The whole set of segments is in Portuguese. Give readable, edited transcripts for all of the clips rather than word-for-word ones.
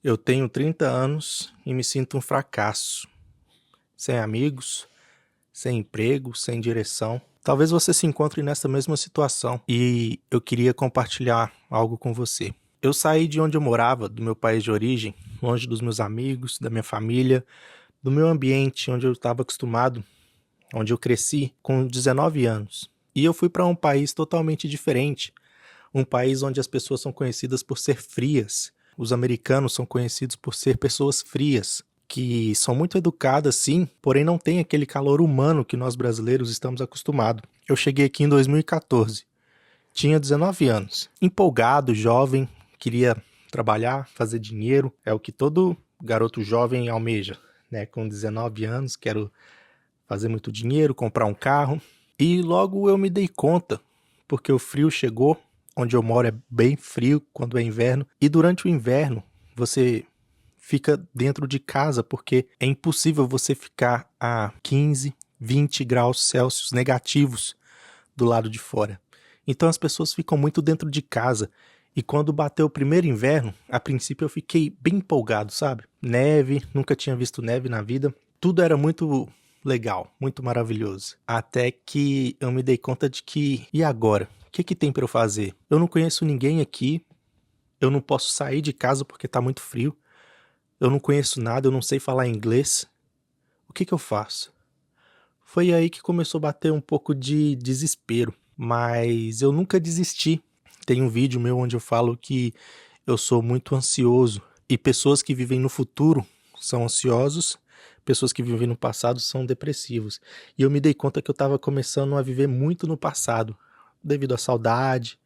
Eu tenho 30 anos e me sinto um fracasso. Sem amigos, sem emprego, sem direção. Talvez você se encontre nessa mesma situação e eu queria compartilhar algo com você. Eu saí de onde eu morava, do meu país de origem, longe dos meus amigos, da minha família, do meu ambiente onde eu estava acostumado, onde eu cresci com 19 anos. E eu fui para um país totalmente diferente, um país onde as pessoas são conhecidas por ser frias. Os americanos são conhecidos por ser pessoas frias, que são muito educadas sim, porém não tem aquele calor humano que nós brasileiros estamos acostumados. Eu cheguei aqui em 2014, tinha 19 anos, empolgado, jovem, queria trabalhar, fazer dinheiro, é o que todo garoto jovem almeja, né? Com 19 anos, quero fazer muito dinheiro, comprar um carro. E logo eu me dei conta, porque o frio chegou, onde eu moro é bem frio quando é inverno, e durante o inverno você fica dentro de casa, porque é impossível você ficar a 15, 20 graus Celsius negativos do lado de fora. Então as pessoas ficam muito dentro de casa. E quando bateu o primeiro inverno, a princípio eu fiquei bem empolgado, sabe? Neve, nunca tinha visto neve na vida. Tudo era muito legal, muito maravilhoso. Até que eu me dei conta de que, e agora? O que tem para eu fazer? Eu não conheço ninguém aqui, eu não posso sair de casa porque tá muito frio, eu não conheço nada, eu não sei falar inglês. O que eu faço? Foi aí que começou a bater um pouco de desespero, mas eu nunca desisti. Tem um vídeo meu onde eu falo que eu sou muito ansioso e pessoas que vivem no futuro são ansiosos, pessoas que vivem no passado são depressivos. E eu me dei conta que eu estava começando a viver muito no passado, devido à saudade,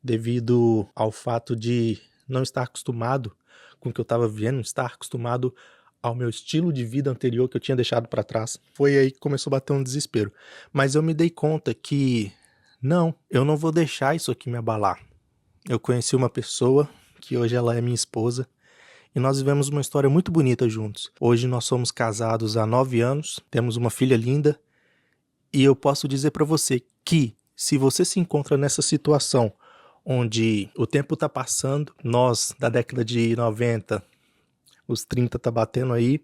devido ao fato de não estar acostumado com o que eu estava vivendo, estar acostumado ao meu estilo de vida anterior que eu tinha deixado para trás. Foi aí que começou a bater um desespero. Mas eu me dei conta que não, eu não vou deixar isso aqui me abalar. Eu conheci uma pessoa que hoje ela é minha esposa e nós vivemos uma história muito bonita juntos. Hoje nós somos casados há 9 anos, temos uma filha linda e eu posso dizer para você que se você se encontra nessa situação onde o tempo está passando, nós da década de 90, os 30 tá batendo aí,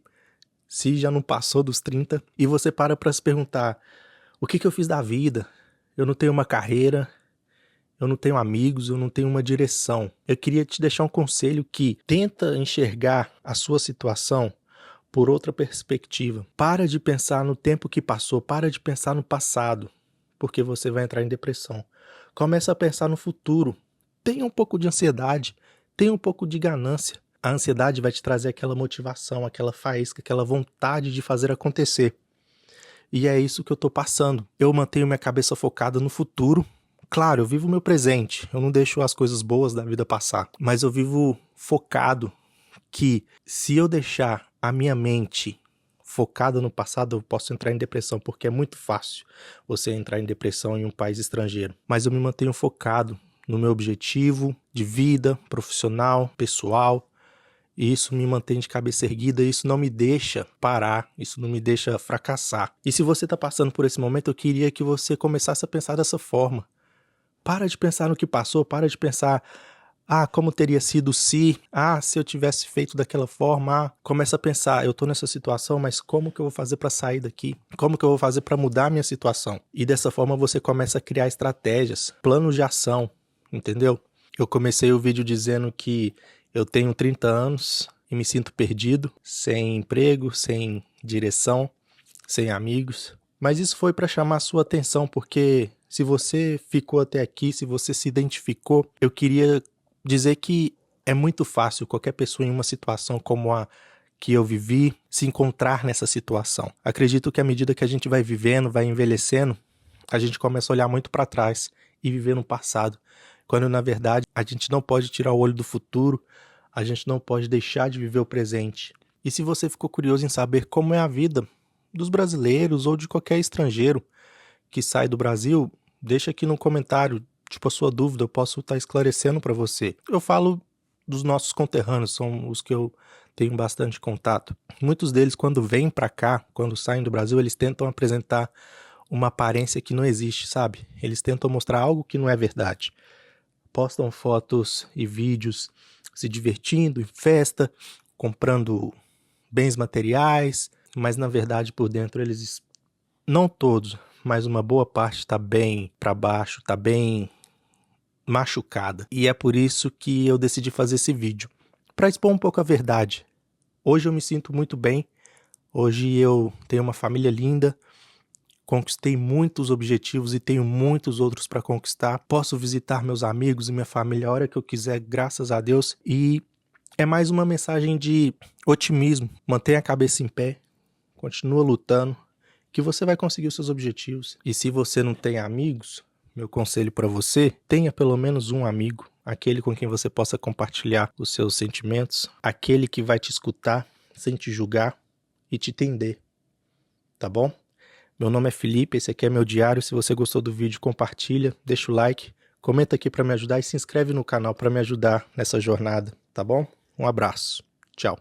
se já não passou dos 30, e você para se perguntar, o que eu fiz da vida? Eu não tenho uma carreira, eu não tenho amigos, eu não tenho uma direção. Eu queria te deixar um conselho que tenta enxergar a sua situação por outra perspectiva. Para de pensar no tempo que passou, para de pensar no passado, porque você vai entrar em depressão. Começa a pensar no futuro. Tenha um pouco de ansiedade, tenha um pouco de ganância. A ansiedade vai te trazer aquela motivação, aquela faísca, aquela vontade de fazer acontecer. E é isso que eu tô passando. Eu mantenho minha cabeça focada no futuro. Claro, eu vivo o meu presente, eu não deixo as coisas boas da vida passar, mas eu vivo focado que se eu deixar a minha mente focada no passado, eu posso entrar em depressão, porque é muito fácil você entrar em depressão em um país estrangeiro. Mas eu me mantenho focado no meu objetivo de vida, profissional, pessoal, e isso me mantém de cabeça erguida, isso não me deixa parar, isso não me deixa fracassar. E se você está passando por esse momento, eu queria que você começasse a pensar dessa forma. Para de pensar no que passou, para de pensar, como teria sido se eu tivesse feito daquela forma. Começa a pensar, eu tô nessa situação, mas como que eu vou fazer para sair daqui? Como que eu vou fazer para mudar a minha situação? E dessa forma você começa a criar estratégias, planos de ação, entendeu? Eu comecei o vídeo dizendo que eu tenho 30 anos e me sinto perdido, sem emprego, sem direção, sem amigos. Mas isso foi para chamar a sua atenção, porque se você ficou até aqui, se você se identificou, eu queria dizer que é muito fácil qualquer pessoa em uma situação como a que eu vivi se encontrar nessa situação. Acredito que à medida que a gente vai vivendo, vai envelhecendo, a gente começa a olhar muito para trás e viver no passado, quando na verdade a gente não pode tirar o olho do futuro, a gente não pode deixar de viver o presente. E se você ficou curioso em saber como é a vida dos brasileiros ou de qualquer estrangeiro que sai do Brasil, deixa aqui no comentário, a sua dúvida, eu posso estar esclarecendo para você. Eu falo dos nossos conterrâneos, são os que eu tenho bastante contato. Muitos deles, quando vêm para cá, quando saem do Brasil, eles tentam apresentar uma aparência que não existe, sabe? Eles tentam mostrar algo que não é verdade. Postam fotos e vídeos se divertindo em festa, comprando bens materiais, mas na verdade por dentro eles, não todos, mas uma boa parte está bem para baixo, está bem machucada. E é por isso que eu decidi fazer esse vídeo, para expor um pouco a verdade. Hoje eu me sinto muito bem, hoje eu tenho uma família linda, conquistei muitos objetivos e tenho muitos outros para conquistar. Posso visitar meus amigos e minha família a hora que eu quiser, graças a Deus. E é mais uma mensagem de otimismo. Mantenha a cabeça em pé, continua lutando, que você vai conseguir os seus objetivos. E se você não tem amigos, meu conselho para você, tenha pelo menos um amigo, aquele com quem você possa compartilhar os seus sentimentos, aquele que vai te escutar sem te julgar e te entender, tá bom? Meu nome é Felipe, esse aqui é meu diário. Se você gostou do vídeo, compartilha, deixa o like, comenta aqui para me ajudar e se inscreve no canal para me ajudar nessa jornada, tá bom? Um abraço, tchau.